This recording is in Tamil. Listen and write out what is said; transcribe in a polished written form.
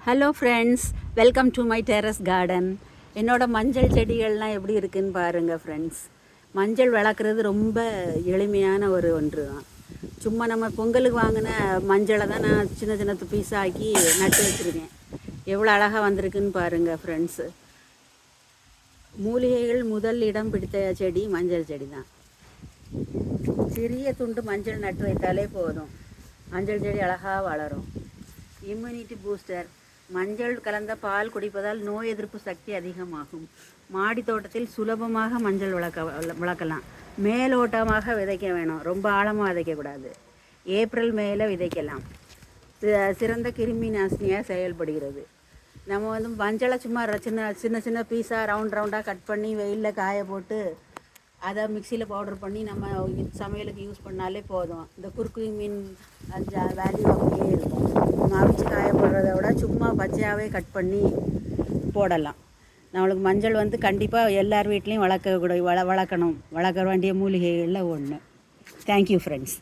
Hello friends, welcome to my terrace garden. என்னோடய மஞ்சள் செடிகள்லாம் எப்படி இருக்குதுன்னு பாருங்கள் ஃப்ரெண்ட்ஸ். மஞ்சள் வளர்க்குறது ரொம்ப எளிமையான ஒன்று தான். சும்மா நம்ம பொங்கலுக்கு வாங்கின மஞ்சளை தான் நான் சின்ன சின்ன பீஸாக்கி நட்டு வச்சுருக்கேன். எவ்வளோ அழகாக வந்திருக்குன்னு பாருங்கள் ஃப்ரெண்ட்ஸு. மூலிகைகள் முதல் இடம் பிடித்த செடி மஞ்சள் செடி தான். சிறிய துண்டு மஞ்சள் நட்டு வைத்தாலே போதும், மஞ்சள் செடி அழகாக வளரும். Immunity booster. மஞ்சள் கலந்த பால் குடிப்பதால் நோய் எதிர்ப்பு சக்தி அதிகமாகும். மாடி தோட்டத்தில் சுலபமாக மஞ்சள் வளர்க்கலாம். மேலோட்டமாக விதைக்க வேணும், ரொம்ப ஆழமாக விதைக்கக்கூடாது. ஏப்ரல் மேலே விதைக்கலாம். சிறந்த கிருமி நாசினியாக செயல்படுகிறது. நம்ம மஞ்சளை சும்மா சின்ன சின்ன சின்ன பீஸாக ரவுண்டாக கட் பண்ணி வெயிலில் காய போட்டு அதை மிக்சியில் பவுடர் பண்ணி நம்ம சமையலுக்கு யூஸ் பண்ணாலே போதும். இந்த குறுக்கு மீன் வேல்யூ அப்படியே இருக்கும். நம்ம அவிச்சு காய போடுறத விட சும்மா பச்சையாகவே கட் பண்ணி போடலாம். நம்மளுக்கு மஞ்சள் கண்டிப்பாக எல்லார் வீட்லேயும் வளர்க்க வேண்டிய மூலிகைகளில் ஒன்று. Thank you friends.